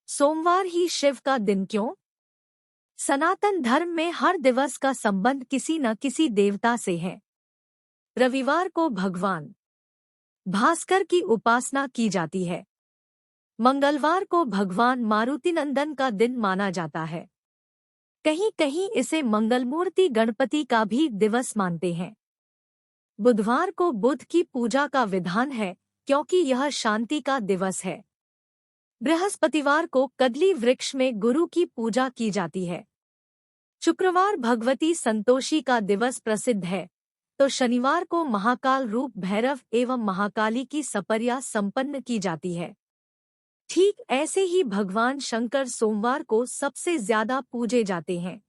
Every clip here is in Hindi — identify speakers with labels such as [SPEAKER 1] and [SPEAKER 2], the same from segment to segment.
[SPEAKER 1] सोमवार ही शिव का दिन क्यों? सनातन धर्म में हर दिवस का संबंध किसी न किसी देवता से है। रविवार को भगवान भास्कर की उपासना की जाती है। मंगलवार को भगवान मारुतिनंदन का दिन माना जाता है। कहीं कहीं इसे मंगलमूर्ति गणपति का भी दिवस मानते हैं। बुधवार को बुध की पूजा का विधान है क्योंकि यह शांति का दिवस है। बृहस्पतिवार को कदली वृक्ष में गुरु की पूजा की जाती है। शुक्रवार भगवती संतोषी का दिवस प्रसिद्ध है, तो शनिवार को महाकाल रूप भैरव एवं महाकाली की सपर्या संपन्न की जाती है। ठीक ऐसे ही भगवान शंकर सोमवार को सबसे ज्यादा पूजे जाते हैं।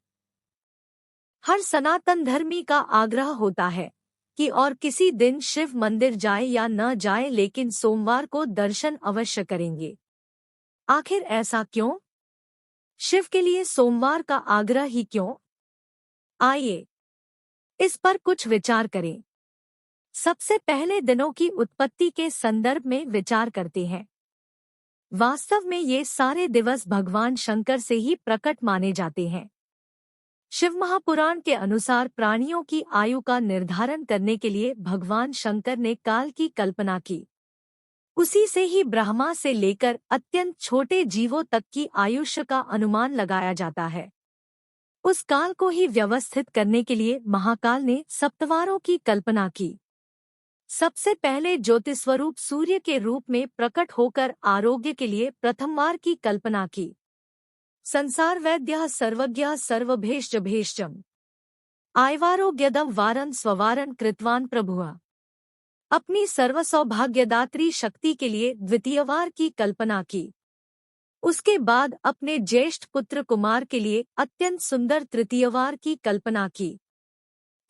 [SPEAKER 1] हर सनातन धर्मी का आग्रह होता है कि और किसी दिन शिव मंदिर जाए या न जाए, लेकिन सोमवार को दर्शन अवश्य करेंगे। आखिर ऐसा क्यों? शिव के लिए सोमवार का आग्रह ही क्यों? आइए इस पर कुछ विचार करें। सबसे पहले दिनों की उत्पत्ति के संदर्भ में विचार करते हैं। वास्तव में ये सारे दिवस भगवान शंकर से ही प्रकट माने जाते हैं। शिव महापुराण के अनुसार प्राणियों की आयु का निर्धारण करने के लिए भगवान शंकर ने काल की कल्पना की। उसी से ही ब्रह्मा से लेकर अत्यंत छोटे जीवों तक की आयुष्य का अनुमान लगाया जाता है। उस काल को ही व्यवस्थित करने के लिए महाकाल ने सप्तवारों की कल्पना की। सबसे पहले ज्योतिस्वरूप सूर्य के रूप में प्रकट होकर आरोग्य के लिए प्रथमवार की कल्पना की। संसार वैद्यः सर्वज्ञः सर्वभेषजभेषजम् आयवारोग्यदं वारं स्ववारं कृतवान प्रभुः। अपनी सर्वसौभाग्यदात्री शक्ति के लिए द्वितीयवार की कल्पना की। उसके बाद अपने ज्येष्ठ पुत्र कुमार के लिए अत्यंत सुंदर तृतीयवार की कल्पना की।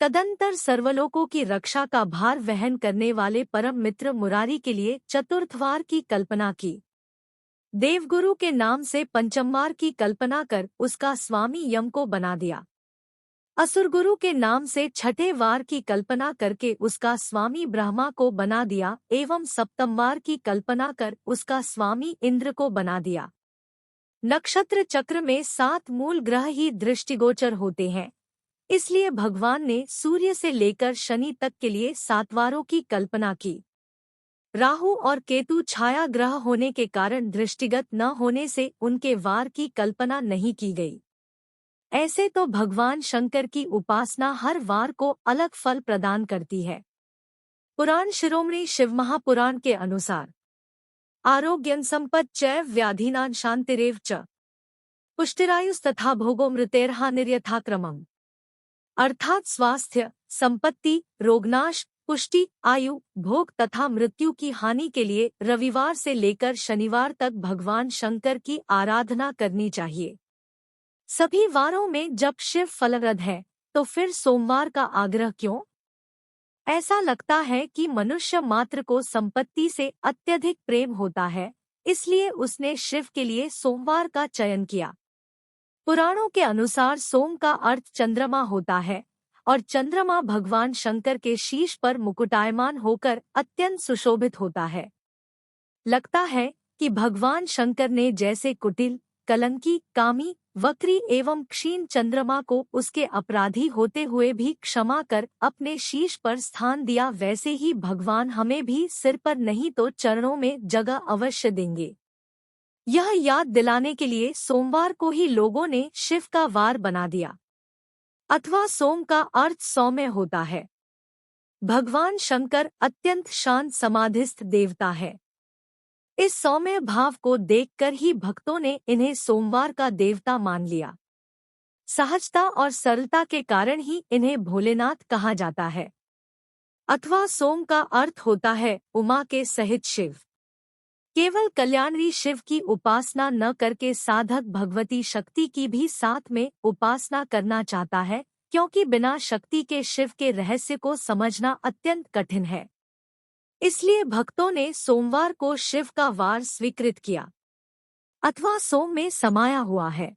[SPEAKER 1] तदंतर सर्वलोकों की रक्षा का भार वहन करने वाले परम मित्र मुरारी के लिए चतुर्थवार की कल्पना की। देवगुरु के नाम से पंचमवार की कल्पना कर उसका स्वामी यम को बना दिया। असुरगुरु के नाम से छठे वार की कल्पना करके उसका स्वामी ब्रह्मा को बना दिया एवं सप्तमवार की कल्पना कर उसका स्वामी इंद्र को बना दिया। नक्षत्र चक्र में 7 मूल ग्रह ही दृष्टिगोचर होते हैं, इसलिए भगवान ने सूर्य से लेकर शनि तक के लिए 7 वारों की कल्पना की। राहु और केतु छाया ग्रह होने के कारण दृष्टिगत न होने से उनके वार की कल्पना नहीं की गई। ऐसे तो भगवान शंकर की उपासना हर वार को अलग फल प्रदान करती है। पुराण शिरोमणि शिव महापुराण के अनुसार आरोग्यं संपत् चैव व्याधीनां शांतिरेव च पुष्टिरायुस्तथा भोगो मृतेर्हानिर्यथाक्रमम्। अर्थात स्वास्थ्य, संपत्ति, रोगनाश, पुष्टि, आयु, भोग तथा मृत्यु की हानि के लिए रविवार से लेकर शनिवार तक भगवान शंकर की आराधना करनी चाहिए। सभी वारों में जब शिव फलप्रद है तो फिर सोमवार का आग्रह क्यों? ऐसा लगता है कि मनुष्य मात्र को संपत्ति से अत्यधिक प्रेम होता है, इसलिए उसने शिव के लिए सोमवार का चयन किया। पुराणों के अनुसार सोम का अर्थ चंद्रमा होता है और चंद्रमा भगवान शंकर के शीश पर मुकुटायमान होकर अत्यंत सुशोभित होता है। लगता है कि भगवान शंकर ने जैसे कुटिल, कलंकी, कामी, वक्री एवं क्षीण चंद्रमा को उसके अपराधी होते हुए भी क्षमा कर अपने शीश पर स्थान दिया, वैसे ही भगवान हमें भी सिर पर नहीं तो चरणों में जगह अवश्य देंगे। यह याद दिलाने के लिए सोमवार को ही लोगों ने शिव का वार बना दिया। अथवा सोम का अर्थ सौम्य होता है। भगवान शंकर अत्यंत शांत समाधिस्थ देवता है। इस सौम्य भाव को देखकर ही भक्तों ने इन्हें सोमवार का देवता मान लिया। सहजता और सरलता के कारण ही इन्हें भोलेनाथ कहा जाता है। अथवा सोम का अर्थ होता है उमा के सहित शिव। केवल कल्याणरी शिव की उपासना न करके साधक भगवती शक्ति की भी साथ में उपासना करना चाहता है, क्योंकि बिना शक्ति के शिव के रहस्य को समझना अत्यंत कठिन है। इसलिए भक्तों ने सोमवार को शिव का वार स्वीकृत किया। अथवा सोम में समाया हुआ है।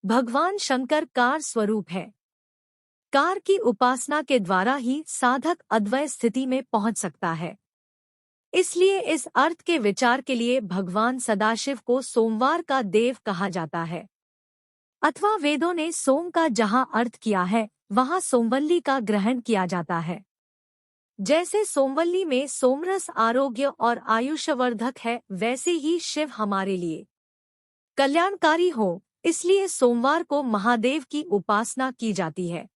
[SPEAKER 1] भगवान शंकर कार स्वरूप है। कार की उपासना के द्वारा ही साधक अद्वय स्थिति में पहुंच सकता है। इसलिए इस अर्थ के विचार के लिए भगवान सदाशिव को सोमवार का देव कहा जाता है। अथवा वेदों ने सोम का जहां अर्थ किया है वहां सोमवल्ली का ग्रहण किया जाता है। जैसे सोमवल्ली में सोमरस आरोग्य और आयुष्यवर्धक है, वैसे ही शिव हमारे लिए कल्याणकारी हो, इसलिए सोमवार को महादेव की उपासना की जाती है।